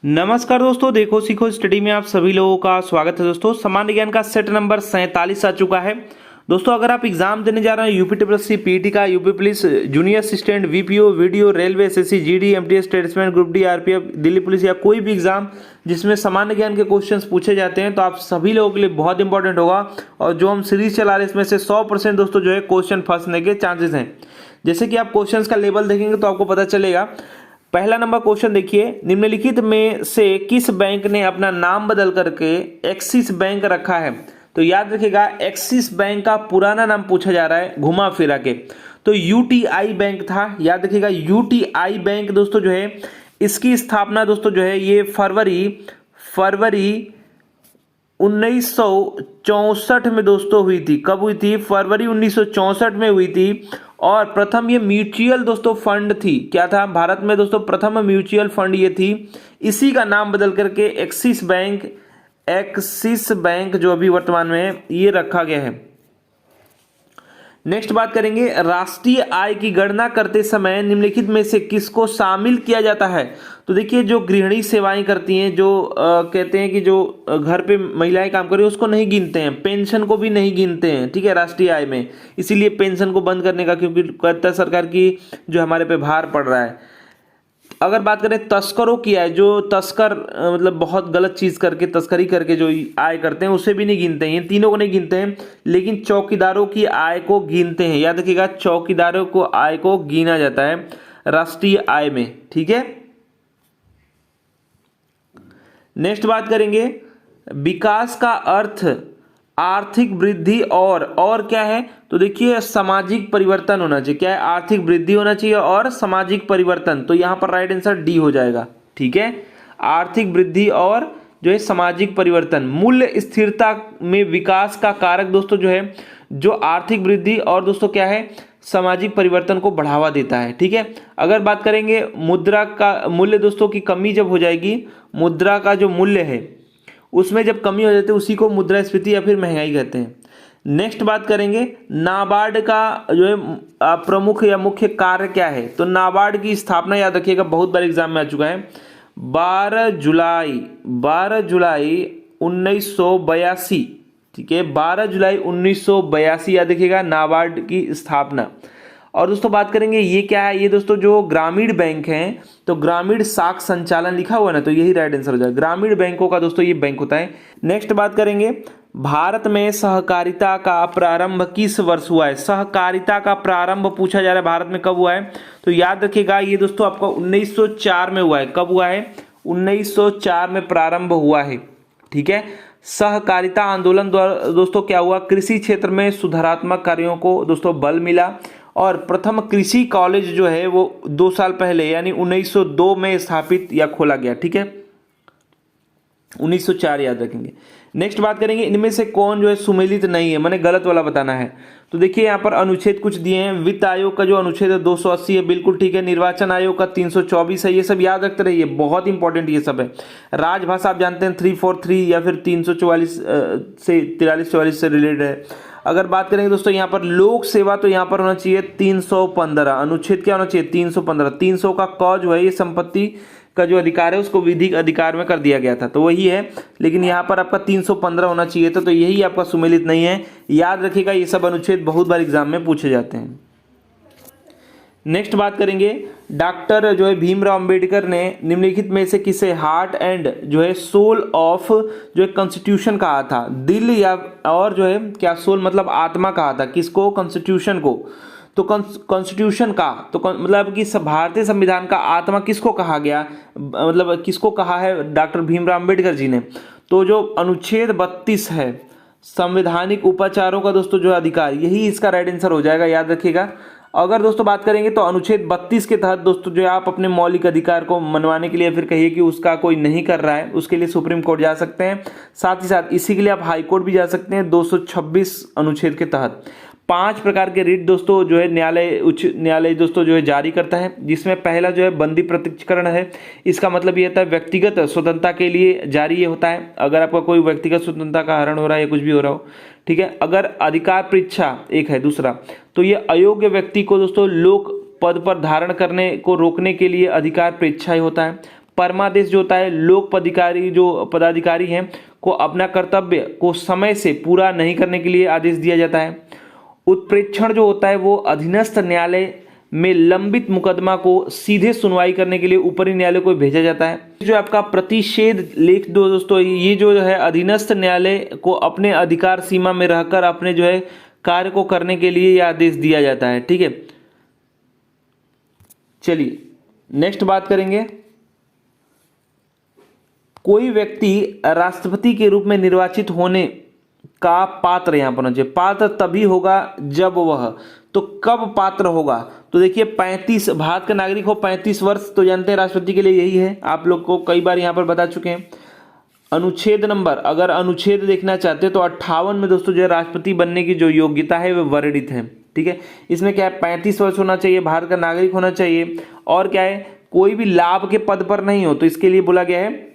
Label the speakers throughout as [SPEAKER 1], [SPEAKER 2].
[SPEAKER 1] नमस्कार दोस्तों, देखो सीखो स्टडी में आप सभी लोगों का स्वागत है। दोस्तों सामान्य ज्ञान का सेट नंबर 47 आ चुका है। दोस्तों अगर आप एग्जाम देने जा रहे हैं यूपीटीसी पीटी का, UP police junior assistant, VPO, video, railway, SSC, GD, MTS, statesman, group D, RPF, Delhi police या कोई भी एग्जाम जिसमें सामान्य ज्ञान के क्वेश्चंस पूछे जाते हैं, तो आप सभी लोगों के लिए बहुत इंपॉर्टेंट होगा। और जो हम सीरीज चला रहे हैं इसमें से 100% दोस्तों जो है क्वेश्चन फंसने के चांसेस हैं। जैसे कि आप क्वेश्चंस का लेवल देखेंगे तो आपको पता चलेगा। पहला नंबर क्वेश्चन देखिए, निम्नलिखित में से किस बैंक ने अपना नाम बदल करके एक्सिस बैंक रखा है? तो याद रखिएगा, एक्सिस बैंक का पुराना नाम पूछा जा रहा है घुमा फिरा के, तो यूटीआई बैंक था। याद रखिएगा, यूटीआई बैंक दोस्तों जो है इसकी स्थापना दोस्तों जो है ये फरवरी 1964 में दोस्तों हुई थी। कब हुई थी? फरवरी 1964 में हुई थी। और प्रथम ये म्यूचुअल दोस्तों फंड थी। क्या था भारत में दोस्तों? प्रथम म्यूचुअल फंड ये थी। इसी का नाम बदल करके एक्सिस बैंक जो अभी वर्तमान में है ये रखा गया है। नेक्स्ट बात करेंगे, राष्ट्रीय आय की गणना करते समय निम्नलिखित में से किसको शामिल किया जाता है? तो देखिए, जो गृहिणी सेवाएं करती हैं, जो कहते हैं कि जो घर पे महिलाएं काम कर रही है उसको नहीं गिनते हैं, पेंशन को भी नहीं गिनते हैं, ठीक है, राष्ट्रीय आय में। इसीलिए पेंशन को बंद करने का, क्योंकि कहता है सरकार की जो हमारे पे भार पड़ रहा है। अगर बात करें तस्करों की आय, जो तस्कर मतलब बहुत गलत चीज करके तस्करी करके जो आय करते हैं उसे भी नहीं गिनते हैं, ये तीनों को नहीं गिनते हैं, लेकिन चौकीदारों की आय को गिनते हैं। याद रखिएगा, चौकीदारों को आय को गिना जाता है राष्ट्रीय आय में, ठीक है। नेक्स्ट बात करेंगे, विकास का अर्थ आर्थिक वृद्धि और क्या है? तो देखिए, सामाजिक परिवर्तन होना चाहिए। क्या है? आर्थिक वृद्धि होना चाहिए और सामाजिक परिवर्तन। तो यहां पर राइट आंसर डी हो जाएगा, ठीक है। आर्थिक वृद्धि और जो है सामाजिक परिवर्तन। मूल्य स्थिरता में विकास का कारक दोस्तों जो है जो आर्थिक वृद्धि और दोस्तों क्या है, सामाजिक परिवर्तन को बढ़ावा देता है, ठीक है। अगर बात करेंगे मुद्रा का मूल्य दोस्तों की कमी जब हो जाएगी, मुद्रा का जो मूल्य है उसमें जब कमी हो जाती है उसी को मुद्रास्फीति या फिर महंगाई कहते हैं। नेक्स्ट बात करेंगे, नाबार्ड का जो है प्रमुख या मुख्य कार्य क्या है? तो नाबार्ड की स्थापना याद रखिएगा, बहुत बार एग्जाम में आ चुका है, 12 जुलाई 1982, ठीक है, 12 जुलाई 1982 याद रखिएगा नाबार्ड की स्थापना। और दोस्तों बात करेंगे ये क्या है? ये दोस्तों जो ग्रामीण बैंक हैं, तो ग्रामीण साख संचालन लिखा हुआ है ना, तो यही राइट आंसर हो जाएगा। ग्रामीण बैंकों का दोस्तों ये बैंक होता है। नेक्स्ट बात करेंगे, भारत में सहकारिता का प्रारंभ किस वर्ष हुआ है? सहकारिता का प्रारंभ पूछा जा रहा है भारत में कब हुआ है? तो याद रखिएगा ये दोस्तों आपका 1904 में हुआ है। कब हुआ है? 1904 में प्रारंभ हुआ है, ठीक है। सहकारिता आंदोलन द्वारा दोस्तों क्या हुआ? कृषि क्षेत्र में सुधारात्मक कार्यों को दोस्तों बल मिला और प्रथम कृषि कॉलेज जो है वो 2 साल पहले यानी 1902 में स्थापित या खोला गया, ठीक है। 1904 याद रखेंगे। नेक्स्ट बात करेंगे, इनमें से कौन जो है सुमेलित नहीं है, मैंने गलत वाला बताना है। तो देखिए यहाँ पर अनुच्छेद कुछ दिए हैं। वित्त आयोग का जो अनुच्छेद है 280 है, बिल्कुल ठीक है। निर्वाचन आयोग का 324 है, ये सब याद रखते रहिए, बहुत इंपॉर्टेंट ये सब है। राजभाषा आप जानते हैं 343 या फिर 344 से 43-44 से रिलेटेड है। अगर बात करेंगे दोस्तों यहाँ पर लोक सेवा, तो यहाँ पर होना चाहिए 315, अनुच्छेद क्या होना चाहिए? 315। 300 का क जो है ये संपत्ति का जो अधिकार है उसको विधिक अधिकार में कर दिया गया था, तो वही है, लेकिन यहाँ पर आपका 315 होना चाहिए था, तो यही आपका सुमेलित नहीं है। याद रखिएगा, ये सब अनुच्छेद बहुत बार एग्जाम में पूछे जाते हैं। नेक्स्ट बात करेंगे, डॉक्टर जो है भीमराव अंबेडकर ने निम्नलिखित में से किसे हार्ट एंड जो है सोल ऑफ जो है कॉन्स्टिट्यूशन कहा था? दिल या और जो है क्या सोल मतलब आत्मा कहा था किसको? कॉन्स्टिट्यूशन को। तो कॉन्स्टिट्यूशन का तो मतलब कि भारतीय संविधान का आत्मा किसको कहा गया, मतलब किसको कहा है डॉक्टर भीमराव अंबेडकर जी ने? तो जो अनुच्छेद 32 है, संवैधानिक उपाचारों का दोस्तों जो अधिकार, यही इसका राइट आंसर हो जाएगा, याद रखिएगा। अगर दोस्तों बात करेंगे तो अनुच्छेद 32 के तहत दोस्तों जो आप अपने मौलिक अधिकार को मनवाने के लिए, फिर कहिए कि उसका कोई नहीं कर रहा है, उसके लिए सुप्रीम कोर्ट जा सकते हैं। साथ ही साथ इसी के लिए आप हाई कोर्ट भी जा सकते हैं 226 अनुच्छेद के तहत। 5 प्रकार के रिट दोस्तों जो है न्यायालय, उच्च न्यायालय दोस्तों जो है जारी करता है, जिसमें पहला जो है बंदी प्रत्यक्षीकरण है। इसका मतलब ये होता है व्यक्तिगत स्वतंत्रता के लिए जारी ये होता है, अगर आपका कोई व्यक्तिगत स्वतंत्रता का हरण हो रहा है या कुछ भी हो रहा हो, ठीक है। अगर अधिकार परीक्षा एक है दूसरा, तो ये अयोग्य व्यक्ति को दोस्तों लोक पद पर धारण करने को रोकने के लिए अधिकार परीक्षा ही होता है। परमादेश जो होता है लोक पदाधिकारी जो पदाधिकारी हैं को अपना कर्तव्य को समय से पूरा नहीं करने के लिए आदेश दिया जाता है। उत्प्रेक्षण जो होता है वो अधीनस्थ न्यायालय में लंबित मुकदमा को सीधे सुनवाई करने के लिए ऊपरी न्यायालय को भेजा जाता है। जो आपका प्रतिषेध लेख दो दोस्तों, ये जो है अधीनस्थ न्यायालय को अपने अधिकार सीमा में रहकर अपने जो है कार्य को करने के लिए यह आदेश दिया जाता है। ठीक है, चलिए नेक्स्ट बात करेंगे। कोई व्यक्ति राष्ट्रपति के रूप में निर्वाचित होने का पात्र, यहां पर होना चाहिए, पात्र तभी होगा जब वह, तो कब पात्र होगा, तो देखिए 35, भारत का नागरिक हो 35 वर्ष, तो जानते हैं राष्ट्रपति के लिए यही है, आप लोग को कई बार यहां पर बता चुके हैं। अनुच्छेद नंबर, अगर अनुच्छेद देखना चाहते हैं तो 58 में दोस्तों जो है राष्ट्रपति बनने की जो योग्यता है वह वर्णित है। ठीक है, इसमें क्या है, 35 वर्ष होना चाहिए, भारत का नागरिक होना चाहिए, और क्या है, कोई भी लाभ के पद पर नहीं हो, तो इसके लिए बोला गया है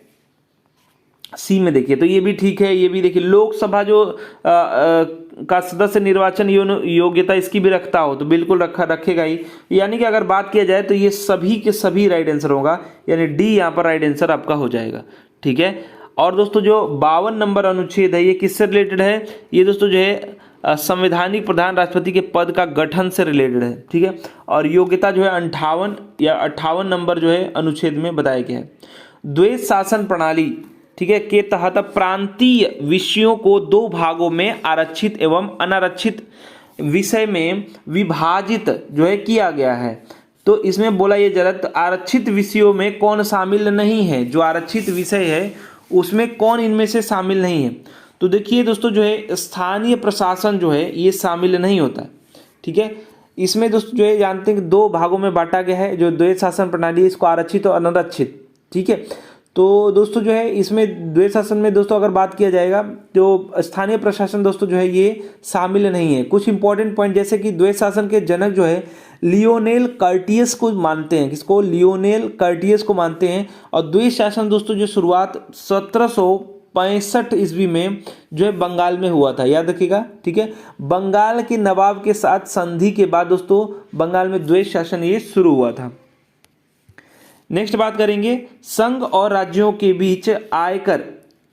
[SPEAKER 1] सी में। देखिए तो ये भी ठीक है, ये भी देखिए लोकसभा जो का सदस्य निर्वाचन योग्यता इसकी भी रखता हो तो बिल्कुल रखेगा ही, यानी कि अगर बात किया जाए तो ये सभी के सभी राइट आंसर होगा, यानी डी यहाँ पर राइट आंसर आपका हो जाएगा। ठीक है, और दोस्तों जो 52 नंबर अनुच्छेद है ये किससे रिलेटेड है, ये दोस्तों जो है संवैधानिक प्रधान राष्ट्रपति के पद का गठन से रिलेटेड है। ठीक है, और योग्यता जो है 58 नंबर जो है अनुच्छेद में बताया गया है। द्वैध शासन प्रणाली, ठीक है, के तहत प्रांतीय विषयों को 2 भागों में आरक्षित एवं अनारक्षित विषय में विभाजित जो है किया गया है। तो इसमें बोला ये जरा, आरक्षित विषयों में कौन शामिल नहीं है, जो आरक्षित विषय है उसमें कौन इनमें से शामिल नहीं है, तो देखिए दोस्तों जो है स्थानीय प्रशासन जो है ये शामिल नहीं होता। ठीक है, इसमें दोस्तों जो है जानते हैं कि 2 भागों में बांटा गया है, जो द्वैध शासन प्रणाली इसको आरक्षित और अनारक्षित। ठीक है, तो दोस्तों जो है इसमें द्वैध शासन में दोस्तों अगर बात किया जाएगा तो स्थानीय प्रशासन दोस्तों जो है ये शामिल नहीं है। कुछ इंपॉर्टेंट पॉइंट जैसे कि द्वैध शासन के जनक जो है लियोनेल कर्टियस को मानते हैं, किसको, लियोनेल कर्टियस को मानते हैं। और द्वैध शासन दोस्तों जो शुरुआत 1765 ईस्वी में जो है बंगाल में हुआ था, याद रखिएगा। ठीक है, बंगाल के नवाब के साथ संधि के बाद दोस्तों बंगाल में द्वैध शासन ये शुरू हुआ था। नेक्स्ट बात करेंगे, संघ और राज्यों के बीच आयकर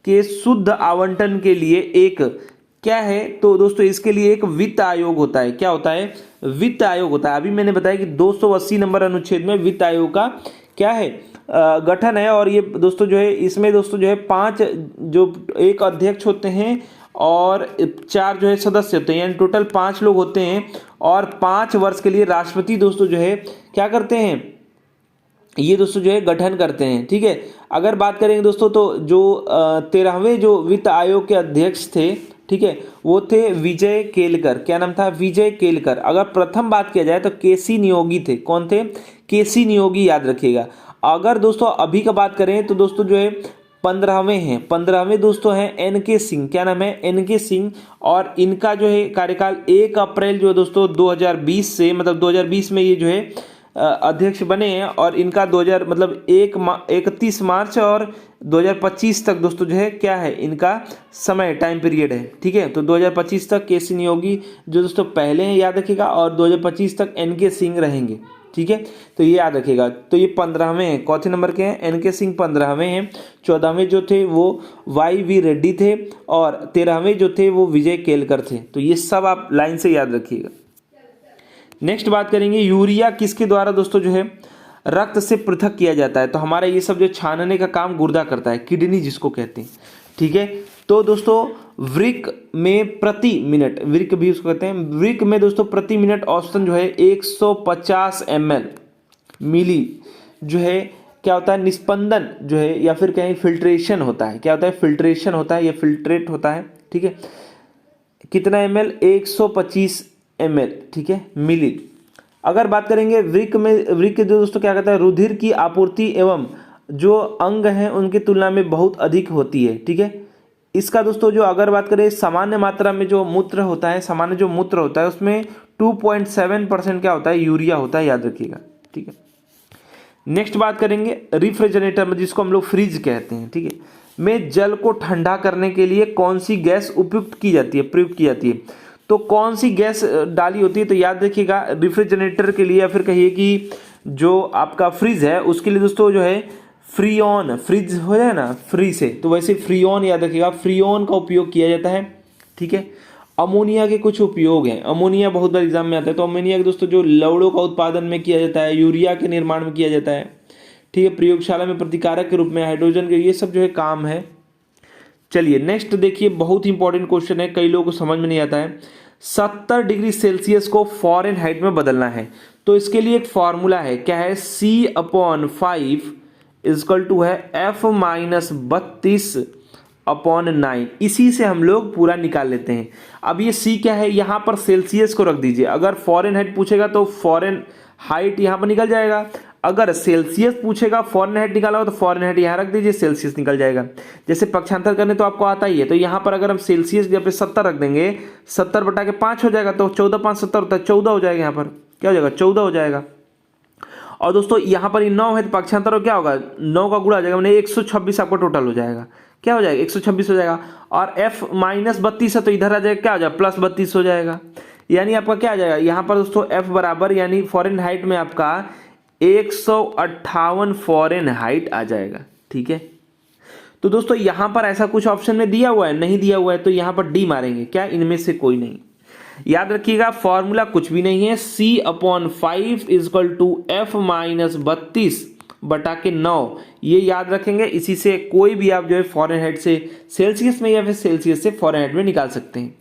[SPEAKER 1] के शुद्ध आवंटन के लिए एक क्या है, तो दोस्तों इसके लिए एक वित्त आयोग होता है। क्या होता है, वित्त आयोग होता है। अभी मैंने बताया कि 280 नंबर अनुच्छेद में वित्त आयोग का क्या है गठन है, और ये दोस्तों जो है इसमें दोस्तों जो है 5 जो एक अध्यक्ष होते हैं और 4 जो है सदस्य होते हैं, यानी टोटल 5 लोग होते हैं, और 5 वर्ष के लिए राष्ट्रपति दोस्तों जो है क्या करते हैं, ये दोस्तों जो है गठन करते हैं। ठीक है, अगर बात करेंगे दोस्तों तो जो 13वें जो वित्त आयोग के अध्यक्ष थे, ठीक है, वो थे विजय केलकर। क्या नाम था, विजय केलकर। अगर प्रथम बात किया जाए तो केसी नियोगी थे। कौन थे, केसी नियोगी, याद रखिएगा। अगर दोस्तों अभी का बात करें तो दोस्तों जो है 15वें हैं, 15वें दोस्तों हैं एन.के. सिंह। क्या नाम है, एन.के. सिंह, और इनका जो है कार्यकाल 1 अप्रैल जो है दोस्तों 2020 से, मतलब 2020 में ये जो है अध्यक्ष बने हैं, और इनका 2000 मतलब 31 मार्च और 2025 तक दोस्तों जो है क्या है इनका समय टाइम पीरियड है। ठीक है, तो 2025 तक केसी नियोगी जो दोस्तों पहले हैं, याद रखिएगा, और 2025 तक एन.के. सिंह रहेंगे। ठीक है, तो ये याद रखिएगा। तो ये 15वें हैं, कौन नंबर के हैं, एन.के. सिंह 15वें हैं। 14वें जो थे वो वाई.वी. रेड्डी थे, और 13वें जो थे वो विजय केलकर थे। तो ये सब आप लाइन से याद रखिएगा। नेक्स्ट बात करेंगे, यूरिया किसके द्वारा दोस्तों जो है रक्त से पृथक किया जाता है, तो हमारा ये सब जो छानने का काम गुर्दा करता है, किडनी जिसको कहते हैं। ठीक है, तो दोस्तों वृक में प्रति मिनट, वृक भी उसको कहते हैं, वृक में दोस्तों प्रति मिनट औसतन जो है 150 ml मिली जो है क्या होता है, निस्पंदन जो है, या फिर कहीं फिल्ट्रेशन होता है। क्या होता है, फिल्ट्रेशन होता है या फिल्ट्रेट होता है। ठीक है, कितना ml, 125 ml। ठीक है, मिली। अगर बात करेंगे वृक में, वृक जो दोस्तों क्या कहता है, रुधिर की आपूर्ति एवं जो अंग हैं उनकी तुलना में बहुत अधिक होती है। ठीक है, इसका दोस्तों जो अगर बात करें सामान्य मात्रा में जो मूत्र होता है, सामान्य जो मूत्र होता है उसमें 2.7% क्या होता है, यूरिया होता है, याद रखिएगा। ठीक है, नेक्स्ट बात करेंगे रेफ्रिजरेटर में, जिसको हम लोग फ्रिज कहते हैं। ठीक है, में जल को ठंडा करने के लिए कौन सी गैस उपयुक्त की जाती है, प्रयुक्त की जाती है, तो कौन सी गैस डाली होती है, तो याद रखिएगा रेफ्रिजरेटर के लिए, या फिर कहिए कि जो आपका फ्रिज है उसके लिए दोस्तों जो है फ्रीऑन, फ्रिज हो जाए ना फ्री से, तो वैसे फ्रीऑन याद रखिएगा, फ्रीऑन का उपयोग किया जाता है। ठीक है। अमोनिया के कुछ उपयोग हैं, अमोनिया बहुत बार एग्जाम में आता है, तो अमोनिया के दोस्तों जो लवड़ों का उत्पादन में किया जाता है, यूरिया के निर्माण में किया जाता है। ठीक है। प्रयोगशाला में प्रतिकारक के रूप में, हाइड्रोजन के, ये सब जो है काम है। चलिए नेक्स्ट देखिए, बहुत ही इंपॉर्टेंट क्वेश्चन है, कई लोगों को समझ में नहीं आता है। 70 डिग्री सेल्सियस को फ़ारेनहाइट में बदलना है, तो इसके लिए एक फॉर्मूला है, क्या है, C/5 इजकल टू है F-32/9। इसी से हम लोग पूरा निकाल लेते हैं। अब ये C क्या है, यहाँ पर सेल्सियस को रख दीजिए, अगर फ़ारेनहाइट पूछेगा तो फ़ारेनहाइट यहाँ पर निकल जाएगा, अगर सेल्सियस पूछेगा फ़ारेनहाइट निकाला हो तो फ़ारेनहाइट यहाँ रख दीजिए, सेल्सियस निकल जाएगा। जैसे पक्षांतर करने तो आपको आता ही है, तो यहाँ पर अगर हम सेल्सियस जब पे 70 रख देंगे, 70 बटा के 5 हो जाएगा, तो 14×5 = 70 होता है, 14 हो जाएगा। यहाँ पर क्या हो जाएगा, 14 हो जाएगा। और दोस्तों यहाँ पर 9 है तो पक्षांतर क्या होगा, 9 का गुणा हो जाएगा, मैंने 126 आपका टोटल हो जाएगा। क्या हो जाएगा, 126 हो जाएगा। और F-32 है तो इधर आ जाएगा, क्या हो जाएगा, +32 हो जाएगा। यानी आपका क्या आ जाएगा यहाँ पर दोस्तों, F बराबर यानी फ़ारेनहाइट में आपका 158 फ़ारेनहाइट आ जाएगा। ठीक है। तो दोस्तों यहाँ पर ऐसा कुछ ऑप्शन में दिया हुआ है, नहीं दिया हुआ है, तो यहाँ पर डी मारेंगे, क्या, इनमें से कोई नहीं। याद रखिएगा फॉर्मूला कुछ भी नहीं है, C/5 इजकल टू F-32/9, ये याद रखेंगे। इसी से कोई भी आप जो है फ़ारेनहाइट से सेल्सियस में या फिर सेल्सियस से फ़ारेनहाइट में निकाल सकते हैं।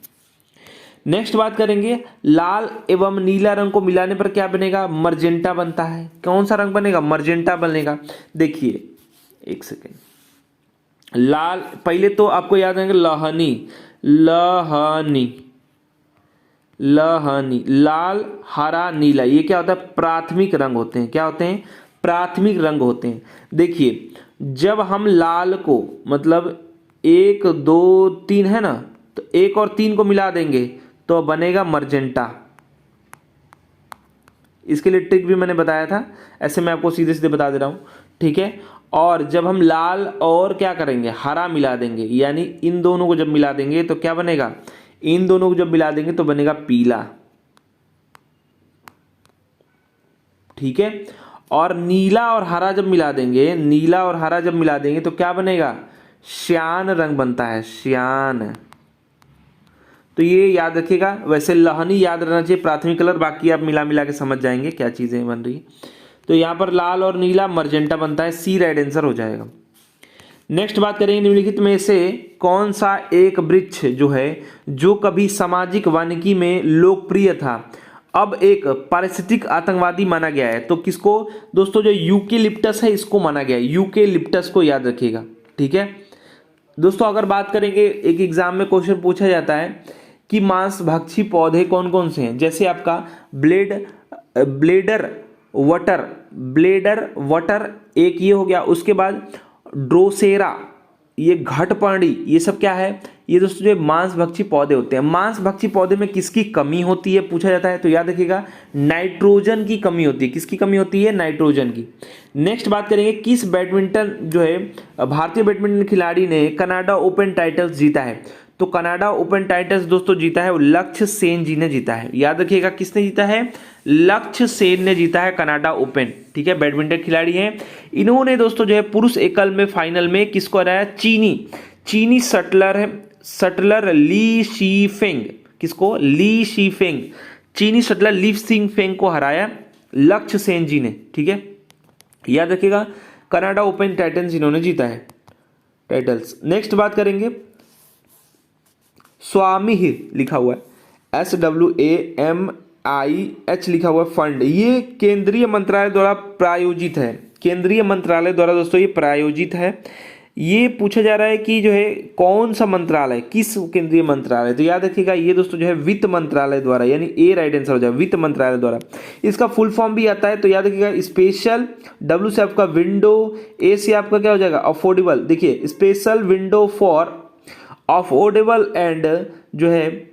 [SPEAKER 1] नेक्स्ट बात करेंगे, लाल एवं नीला रंग को मिलाने पर क्या बनेगा, मर्जेंटा बनता है। कौन सा रंग बनेगा, मर्जेंटा बनेगा। देखिए एक सेकेंड, लाल, पहले तो आपको याद रहेंगे लहनी, लहनी, लहनी, लाल, हरा, नीला, ये क्या होता है, प्राथमिक रंग होते हैं। क्या होते हैं, प्राथमिक रंग होते हैं। देखिए जब हम लाल को मतलब 1 2 3 है ना, तो 1 और 3 को मिला देंगे तो बनेगा मर्जेंटा। इसके लिए ट्रिक भी मैंने बताया था, ऐसे मैं आपको सीधे सीधे बता दे रहा हूँ। ठीक है। और जब हम लाल और क्या करेंगे, हरा मिला देंगे, यानी इन दोनों को जब मिला देंगे तो क्या बनेगा, इन दोनों को जब मिला देंगे तो बनेगा पीला। ठीक है। और नीला और हरा जब मिला देंगे, नीला और हरा जब मिला देंगे तो क्या बनेगा, श्यान रंग बनता है, श्यान। तो ये याद रखिएगा। वैसे लहनी याद रहना चाहिए, प्राथमिक कलर, बाकी आप मिला मिला के समझ जाएंगे क्या चीजें बन रही। तो यहाँ पर लाल और नीला मर्जेंटा बनता है, C राइट आंसर हो जाएगा। नेक्स्ट बात करेंगे, निम्नलिखित में से कौन सा एक वृक्ष जो है, जो कभी सामाजिक वानिकी में लोकप्रिय था, अब एक पारिस्थितिक आतंकवादी माना गया है। तो किसको दोस्तों, जो यूकेलिप्टस है इसको माना गया है, यूकेलिप्टस को याद रखिएगा। ठीक है दोस्तों। अगर बात करेंगे, एक एग्जाम में क्वेश्चन पूछा जाता है कि मांसभक्षी पौधे कौन कौन से हैं, जैसे आपका ब्लेडर वटर एक ये हो गया, उसके बाद ड्रोसेरा, ये घटपर्णी, ये सब क्या है, ये दोस्तों जो मांसभक्षी पौधे होते हैं। मांसभक्षी पौधे में किसकी कमी होती है पूछा जाता है, तो याद रखिएगा नाइट्रोजन की कमी होती है। किसकी कमी होती है, नाइट्रोजन की। नेक्स्ट बात करेंगे, किस बैडमिंटन जो है भारतीय बैडमिंटन खिलाड़ी ने कनाडा ओपन टाइटल्स जीता है। तो कनाडा ओपन टाइटल्स दोस्तों जीता है वो लक्ष्य सेन जी ने जीता है। याद रखिएगा किसने जीता है, लक्ष्य सेन ने जीता है कनाडा ओपन। ठीक है, बैडमिंटन खिलाड़ी हैं। इन्होंने दोस्तों जो है पुरुष एकल में फाइनल में किसको हराया, चीनी शटलर ली शीफेंग, किसको, ली शीफेंग, चीनी शटलर ली शीफेंग को हराया लक्ष्य सेन जी ने। ठीक है, याद रखिएगा कनाडा ओपन टाइटल्स इन्होंने जीता है, टाइटल्स। नेक्स्ट बात करेंगे, स्वामिह लिखा हुआ है, SWAMIH लिखा हुआ है फंड, ये केंद्रीय मंत्रालय द्वारा प्रायोजित है। केंद्रीय मंत्रालय द्वारा दोस्तों ये प्रायोजित है। ये पूछा जा रहा है कि जो है कौन सा मंत्रालय, किस केंद्रीय मंत्रालय, तो याद रखिएगा ये दोस्तों जो है वित्त मंत्रालय द्वारा, यानी ए राइट आंसर हो जाए, वित्त मंत्रालय द्वारा। इसका फुल फॉर्म भी आता है, तो याद रखिएगा स्पेशल, W से आपका विंडो, A से आपका क्या हो जाएगा अफोर्डेबल। देखिए special window for affordable and जो है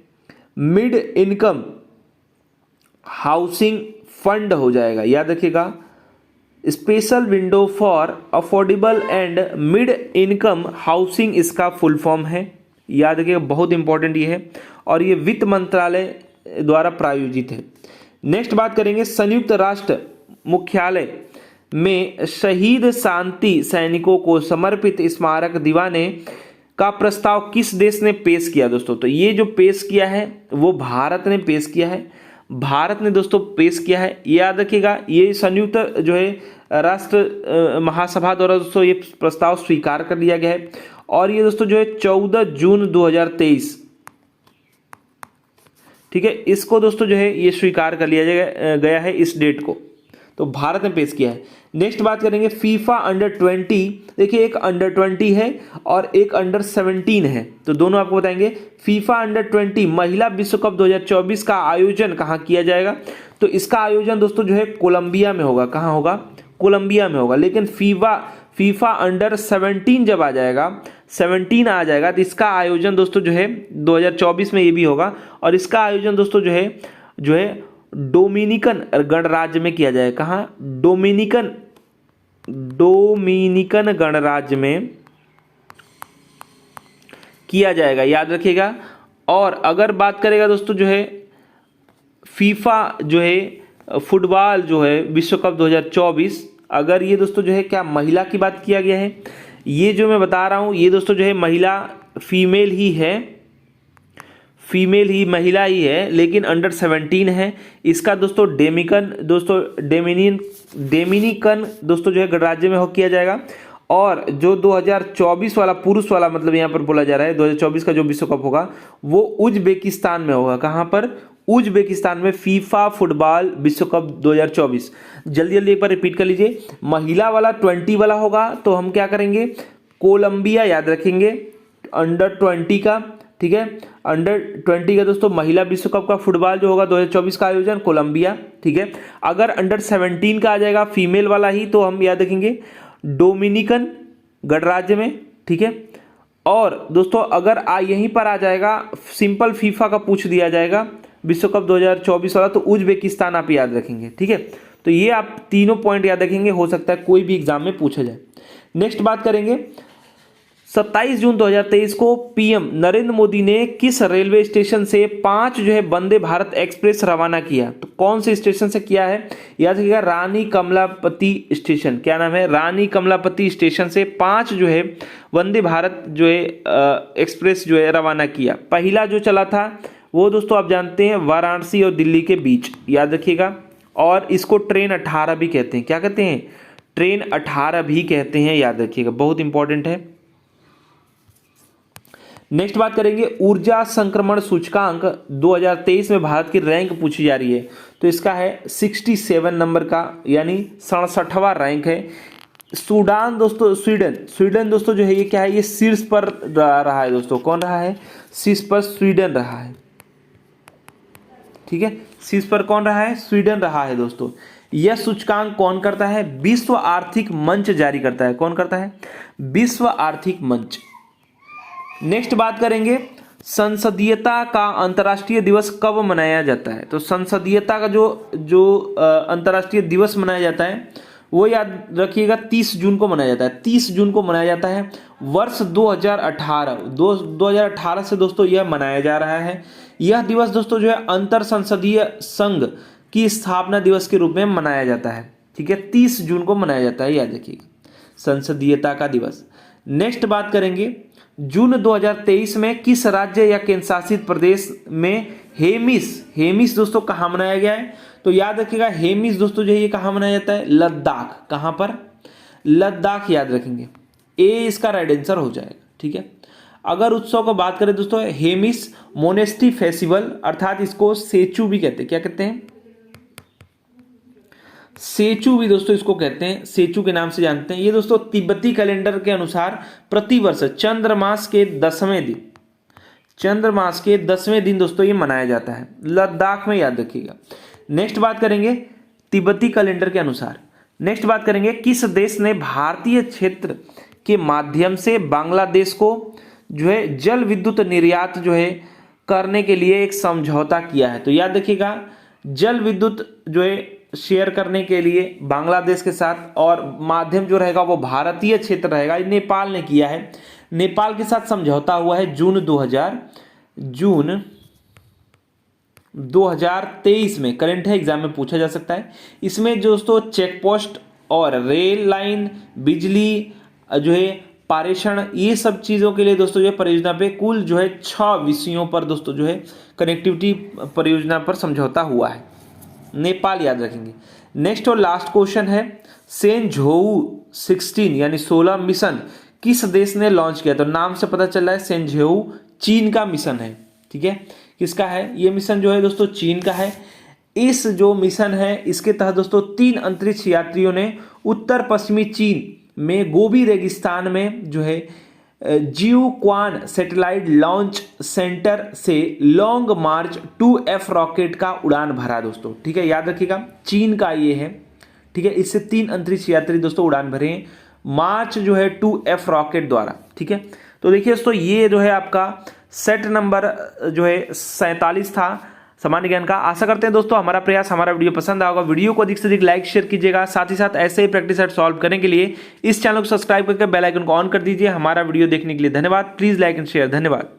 [SPEAKER 1] मिड इनकम हाउसिंग फंड हो जाएगा। याद रखिएगा special window for affordable and mid income housing इसका फुल फॉर्म है। याद रखिएगा बहुत इंपॉर्टेंट ये है, और ये वित्त मंत्रालय द्वारा प्रायोजित है। नेक्स्ट बात करेंगे, संयुक्त राष्ट्र मुख्यालय में शहीद शांति सैनिकों को समर्पित स्मारक दीवाने का प्रस्ताव किस देश ने पेश किया दोस्तों? तो ये जो पेश किया है वो भारत ने पेश किया है। भारत ने दोस्तों पेश किया है, याद रखिएगा। ये संयुक्त जो है राष्ट्र महासभा द्वारा दोस्तों ये प्रस्ताव स्वीकार कर लिया गया है और ये दोस्तों जो है 14 जून 2023, ठीक है, इसको दोस्तों जो है ये स्वीकार कर लिया गया है इस डेट को, तो भारत ने पेश किया है। नेक्स्ट बात करेंगे फीफा अंडर-20। देखिए एक अंडर-20 है और एक अंडर-17 है, तो दोनों आपको बताएंगे। फीफा अंडर-20 महिला विश्व कप 2024 का आयोजन कहाँ किया जाएगा? तो इसका आयोजन दोस्तों जो है कोलंबिया में होगा। कहाँ होगा? कोलंबिया में होगा। लेकिन फीफा अंडर-17 जब आ जाएगा, 17 आ जाएगा, तो इसका आयोजन दोस्तों जो है 2024 में ये भी होगा और इसका आयोजन दोस्तों जो है डोमिनिकन गणराज्य में किया जाएगा। कहाँ? डोमिनिकन गणराज्य में किया जाएगा, याद रखिएगा। और अगर बात करेगा दोस्तों जो है फीफा जो है फुटबॉल जो है विश्व कप 2024, अगर ये दोस्तों जो है क्या महिला की बात किया गया है, ये जो मैं बता रहा हूँ ये दोस्तों जो है महिला फीमेल ही है, महिला ही है, लेकिन अंडर-17 है। इसका दोस्तों डोमिनिकन दोस्तों जो है गणराज्य में हो किया जाएगा। और जो 2024 वाला पुरुष वाला मतलब यहाँ पर बोला जा रहा है 2024 का जो विश्व कप होगा वो उज्बेकिस्तान में होगा। कहाँ पर? उज्बेकिस्तान में फीफा फुटबॉल विश्व कप 2024। जल्दी एक बार रिपीट कर लीजिए। महिला वाला 20 वाला होगा तो हम क्या करेंगे? कोलंबिया याद रखेंगे अंडर-20 का, ठीक है, अंडर-20 का दोस्तों महिला विश्व कप का फुटबॉल जो होगा 2024 का आयोजन कोलंबिया, ठीक है। अगर अंडर-17 का आ जाएगा फीमेल वाला ही तो हम याद रखेंगे डोमिनिकन गणराज्य में, ठीक है। और दोस्तों अगर यहीं पर आ जाएगा सिंपल फीफा का पूछ दिया जाएगा विश्व कप 2024 वाला तो उज्बेकिस्तान आप याद रखेंगे, ठीक है। तो ये आप तीनों पॉइंट याद रखेंगे, हो सकता है कोई भी एग्जाम में पूछा जाए। नेक्स्ट बात करेंगे 27 जून 2023 को पीएम नरेंद्र मोदी ने किस रेलवे स्टेशन से 5 जो है वंदे भारत एक्सप्रेस रवाना किया? तो कौन से स्टेशन से किया है? याद रखिएगा रानी कमलापति स्टेशन। क्या नाम है? रानी कमलापति स्टेशन से 5 जो है वंदे भारत जो है एक्सप्रेस जो है रवाना किया। पहला जो चला था वो दोस्तों आप जानते हैं वाराणसी और दिल्ली के बीच, याद रखिएगा। और इसको ट्रेन 18 भी कहते हैं। क्या कहते हैं? ट्रेन 18 भी कहते हैं, याद रखिएगा, बहुत इंपॉर्टेंट है। नेक्स्ट बात करेंगे ऊर्जा संक्रमण सूचकांक 2023 में भारत की रैंक पूछी जा रही है, तो इसका है 67 नंबर का, यानी 67वां रैंक है। सूडान दोस्तों, स्वीडन दोस्तों जो है ये क्या है? ये शीर्ष पर रहा है दोस्तों। कौन रहा है? शीर्ष पर स्वीडन रहा है, ठीक है। शीर्ष पर कौन रहा है? स्वीडन रहा है दोस्तों। यह सूचकांक कौन करता है? विश्व आर्थिक मंच जारी करता है। कौन करता है? विश्व आर्थिक मंच। नेक्स्ट बात करेंगे संसदीयता का अंतर्राष्ट्रीय दिवस कब मनाया जाता है? तो संसदीयता का जो अंतर्राष्ट्रीय दिवस मनाया जाता है वो याद रखिएगा 30 जून को मनाया जाता है। 30 जून को मनाया जाता है। वर्ष 2018 से दोस्तों यह मनाया जा रहा है। यह दिवस दोस्तों जो है अंतर संसदीय संघ की स्थापना दिवस के रूप में मनाया जाता है, ठीक है। 30 जून को मनाया जाता है, याद रखिएगा, संसदीयता का दिवस। नेक्स्ट बात करेंगे जून 2023 में किस राज्य या केंद्र शासित प्रदेश में हेमिस दोस्तों कहाँ मनाया गया है? तो याद रखिएगा हेमिस दोस्तों जो है ये कहाँ मनाया जाता है? लद्दाख। कहाँ पर? लद्दाख, याद रखेंगे। ए इसका राइट आंसर हो जाएगा, ठीक है। अगर उत्सव को बात करें दोस्तों हेमिस मोनेस्ट्री फेस्टिवल, अर्थात इसको सेचू भी कहते हैं। क्या कहते हैं? सेचू भी दोस्तों इसको कहते हैं, सेचू के नाम से जानते हैं। ये दोस्तों तिब्बती कैलेंडर के अनुसार प्रतिवर्ष चंद्रमास के 10वें दिन दोस्तों ये मनाया जाता है लद्दाख में, याद रखिएगा। नेक्स्ट बात करेंगे तिब्बती कैलेंडर के अनुसार। नेक्स्ट बात करेंगे किस देश ने भारतीय क्षेत्र के माध्यम से बांग्लादेश को जो है जल विद्युत निर्यात जो है करने के लिए एक समझौता किया है? तो याद रखिएगा जल विद्युत जो है शेयर करने के लिए बांग्लादेश के साथ, और माध्यम जो रहेगा वो भारतीय क्षेत्र रहेगा, नेपाल ने किया है। नेपाल के साथ समझौता हुआ है जून 2023 में। करंट है, एग्जाम में पूछा जा सकता है। इसमें दोस्तों चेक पोस्ट और रेल लाइन, बिजली जो है पारेषण, ये सब चीज़ों के लिए दोस्तों जो है परियोजना पे कुल जो है 6 विषयों पर दोस्तों जो है कनेक्टिविटी परियोजना पर समझौता हुआ है। नेपाल याद रखेंगे। नेक्स्ट और लास्ट क्वेश्चन है, सेंझोउ 16 यानी 16 मिशन किस देश ने लॉन्च किया? तो नाम से पता चल रहा है सेंझोउ चीन का मिशन है। ठीक है, किसका है ये मिशन? जो है दोस्तों चीन का है। इस जो मिशन है इसके तहत दोस्तों 3 अंतरिक्ष यात्रियों ने उत्तर पश्चिमी चीन में गोबी रेगिस्तान में जो है जियोक्वान सैटेलाइट लॉन्च सेंटर से लॉन्ग मार्च 2F रॉकेट का उड़ान भरा दोस्तों। ठीक है, याद रखिएगा चीन का ये है। ठीक है, इससे 3 अंतरिक्ष यात्री दोस्तों उड़ान भरे हैं मार्च जो है 2F रॉकेट द्वारा। ठीक है, तो देखिए दोस्तों ये जो है आपका सेट नंबर जो है 47 था सामान्य ज्ञान का। आशा करते हैं दोस्तों हमारा प्रयास, हमारा वीडियो पसंद आएगा। वीडियो को अधिक से अधिक लाइक शेयर कीजिएगा। साथ ही साथ ऐसे ही प्रैक्टिस सेट सॉल्व करने के लिए इस चैनल को सब्सक्राइब करके बेल आइकन को ऑन कर दीजिए। हमारा वीडियो देखने के लिए धन्यवाद। Please like and share. धन्यवाद।